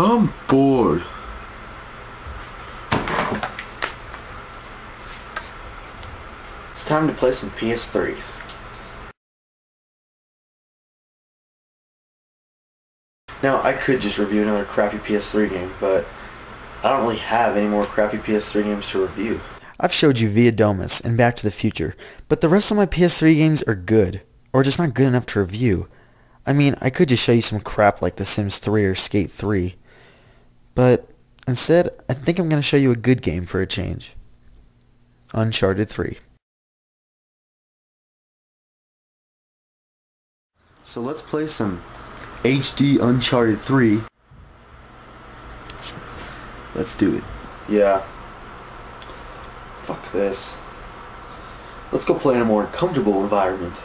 I'm bored. It's time to play some PS3. Now, I could just review another crappy PS3 game, but I don't really have any more crappy PS3 games to review. I've showed you Via Domus and Back to the Future, but the rest of my PS3 games are good, or just not good enough to review. I mean, I could just show you some crap like The Sims 3 or Skate 3, but instead, I think I'm going to show you a good game for a change. Uncharted 3. So let's play some HD Uncharted 3. Let's do it. Yeah. Fuck this. Let's go play in a more comfortable environment.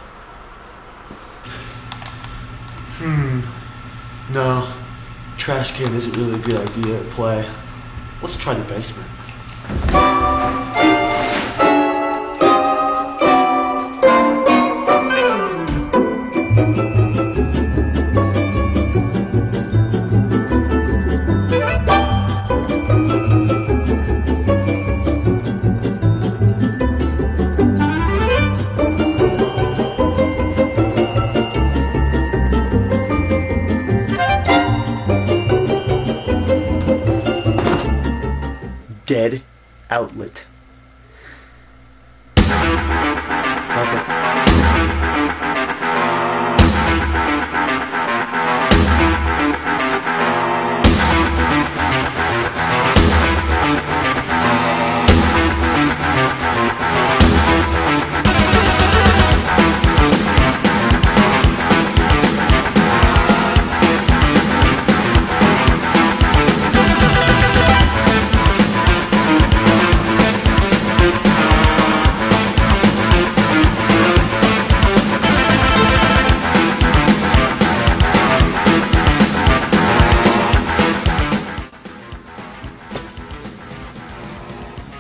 No. Trash can isn't really a good idea to play. Let's try the basement. Dead outlet. Okay.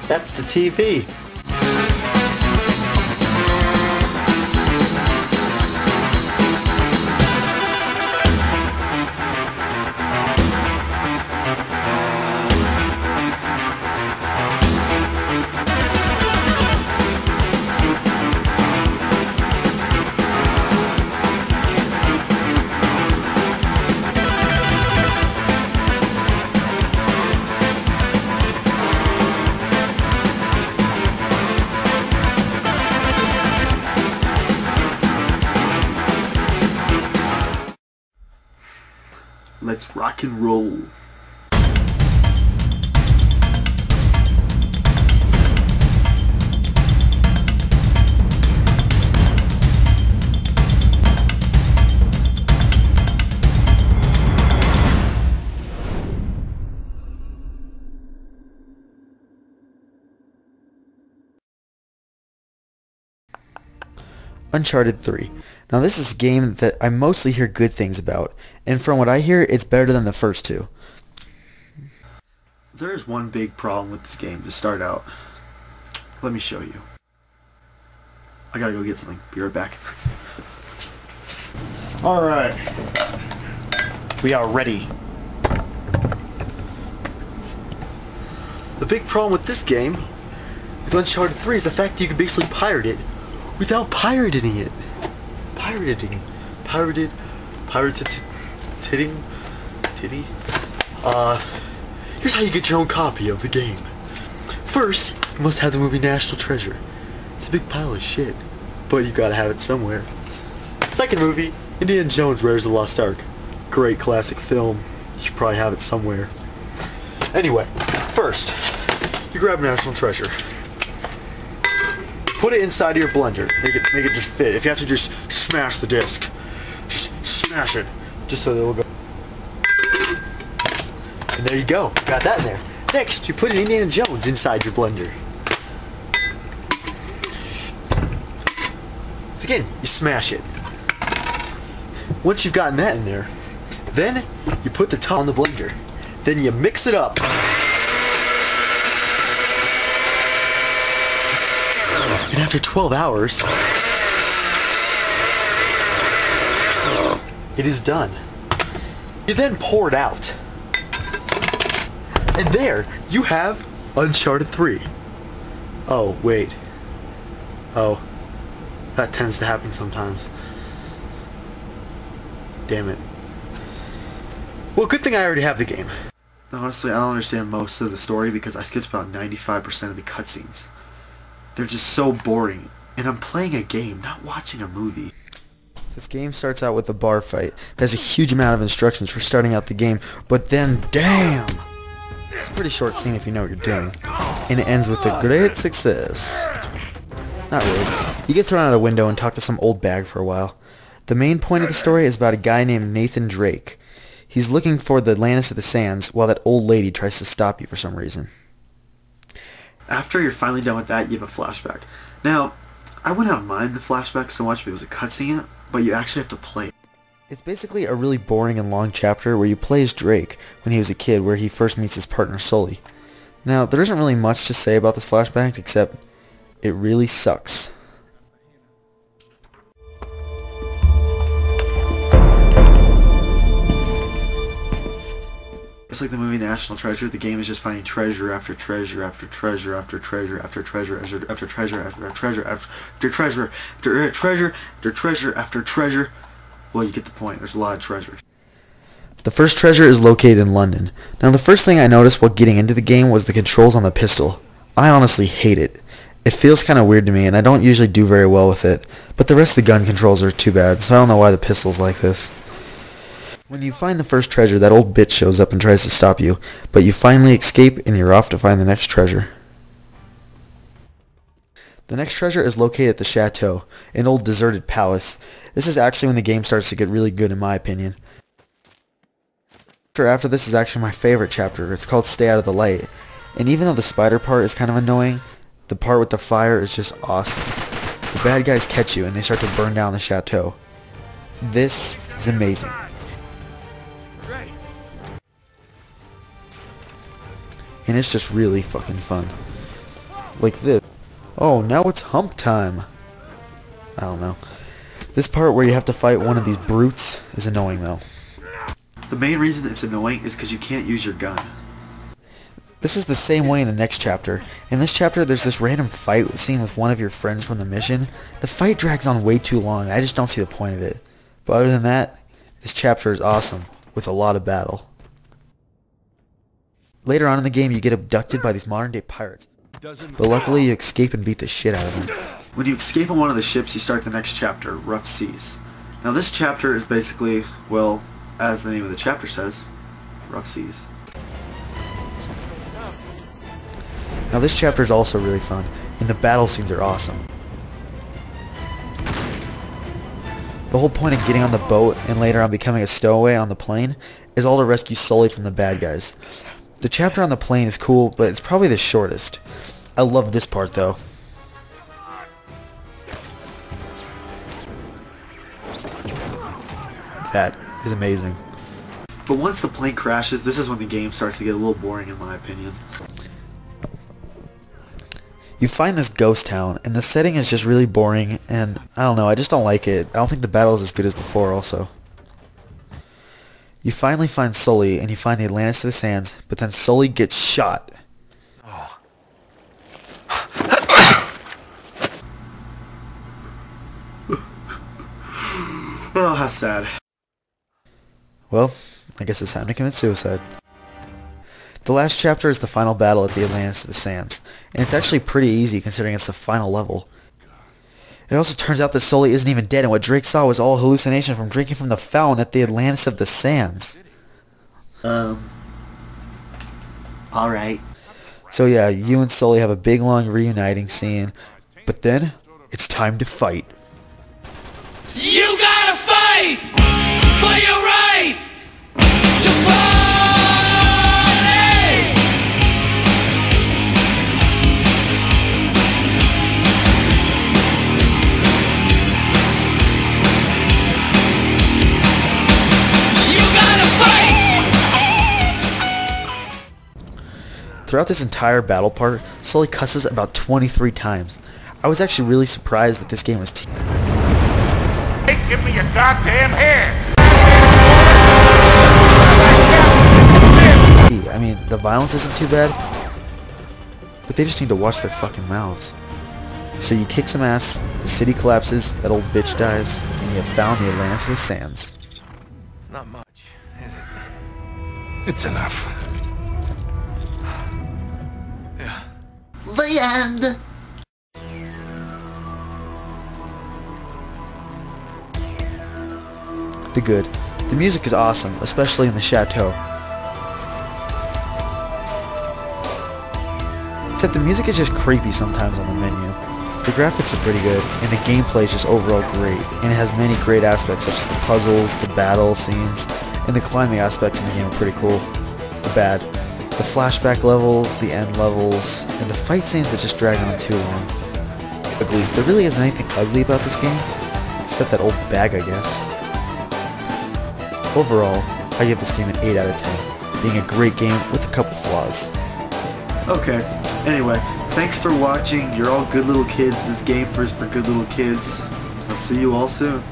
That's the TV. Let's rock and roll. Uncharted 3. Now this is a game that I mostly hear good things about, and from what I hear, it's better than the first two. There is one big problem with this game to start out. Let me show you. I gotta go get something. Be right back. Alright. We are ready. The big problem with this game, with Uncharted 3, is the fact that you can basically pirate it without pirating it. Pirating. Pirated. Titty. Here's how you get your own copy of the game. First, you must have the movie National Treasure. It's a big pile of shit, but you gotta have it somewhere. Second movie, Indiana Jones Raiders of the Lost Ark. Great classic film. You should probably have it somewhere. Anyway, first, you grab National Treasure. Put it inside of your blender. Make it just fit. If you have to, just smash the disc. Just smash it. Just so that it will go. And there you go. Got that in there. Next, you put Indiana Jones inside your blender. So again, you smash it. Once you've gotten that in there, then you put the top on the blender. Then you mix it up. And after 12 hours, it is done. You then pour it out. And there, you have Uncharted 3. Oh, wait. Oh. That tends to happen sometimes. Damn it. Well, good thing I already have the game. Honestly, I don't understand most of the story because I skipped about 95% of the cutscenes. They're just so boring. And I'm playing a game, not watching a movie. This game starts out with a bar fight. There's a huge amount of instructions for starting out the game, but then, damn! It's a pretty short scene if you know what you're doing. And it ends with a great success. Not really. You get thrown out a window and talk to some old bag for a while. The main point of the story is about a guy named Nathan Drake. He's looking for the Atlantis of the Sands while that old lady tries to stop you for some reason. After you're finally done with that, you have a flashback. Now, I would not mind the flashback so much if it was a cutscene, but you actually have to play it. It's basically a really boring and long chapter where you play as Drake when he was a kid, where he first meets his partner Sully. Now, there isn't really much to say about this flashback except it really sucks. It's like the movie National Treasure. The game is just finding treasure after treasure after treasure after treasure after treasure after treasure after treasure after treasure after treasure after treasure after treasure. Well, you get the point. There's a lot of treasures. The first treasure is located in London. Now, the first thing I noticed while getting into the game was the controls on the pistol. I honestly hate it. It feels kind of weird to me, and I don't usually do very well with it. But the rest of the gun controls are too bad, so I don't know why the pistol's like this. When you find the first treasure, that old bitch shows up and tries to stop you, but you finally escape and you're off to find the next treasure. The next treasure is located at the chateau, an old deserted palace. This is actually when the game starts to get really good in my opinion. After this is actually my favorite chapter. It's called Stay Out of the Light. And even though the spider part is kind of annoying, the part with the fire is just awesome. The bad guys catch you and they start to burn down the chateau. This is amazing. And it's just really fucking fun. Like this. Oh, now it's hump time. I don't know. This part where you have to fight one of these brutes is annoying though. The main reason it's annoying is because you can't use your gun. This is the same way in the next chapter. In this chapter there's this random fight scene with one of your friends from the mission. The fight drags on way too long. I just don't see the point of it. But other than that, this chapter is awesome, with a lot of battle. Later on in the game you get abducted by these modern day pirates. But luckily you escape and beat the shit out of them. When you escape on one of the ships, you start the next chapter, Rough Seas. Now this chapter is basically, well, as the name of the chapter says, Rough Seas. Now this chapter is also really fun, and the battle scenes are awesome. The whole point of getting on the boat and later on becoming a stowaway on the plane is all to rescue Sully from the bad guys. The chapter on the plane is cool, but it's probably the shortest. I love this part though. That is amazing. But once the plane crashes, this is when the game starts to get a little boring in my opinion. You find this ghost town, and the setting is just really boring, and I don't know, I just don't like it. I don't think the battle is as good as before also. You finally find Sully, and you find the Atlantis of the Sands, but then Sully gets shot. Oh, how sad. Well, I guess it's time to commit suicide. The last chapter is the final battle at the Atlantis of the Sands, and it's actually pretty easy considering it's the final level. It also turns out that Sully isn't even dead, and what Drake saw was all a hallucination from drinking from the fountain at the Atlantis of the Sands. Alright. So yeah, you and Sully have a big long reuniting scene, but then it's time to fight. You gotta fight for your right to party! You gotta fight! Throughout this entire battle part, Sully cusses about 23 times. I was actually really surprised that this game was Give me your goddamn hand! I mean, the violence isn't too bad, but they just need to watch their fucking mouths. So you kick some ass, the city collapses, that old bitch dies, and you have found the Atlantis of the Sands. It's not much, is it? It's enough. Yeah. The end. The good. The music is awesome, especially in the chateau. Except the music is just creepy sometimes on the menu. The graphics are pretty good, and the gameplay is just overall great, and it has many great aspects such as the puzzles, the battle scenes, and the climbing aspects in the game are pretty cool. The bad. The flashback levels, the end levels, and the fight scenes that just drag on too long. Ugly. There really isn't anything ugly about this game, except that old bag, I guess. Overall, I give this game an 8 out of 10, being a great game with a couple flaws. Okay, anyway, thanks for watching. You're all good little kids. This game is for good little kids. I'll see you all soon.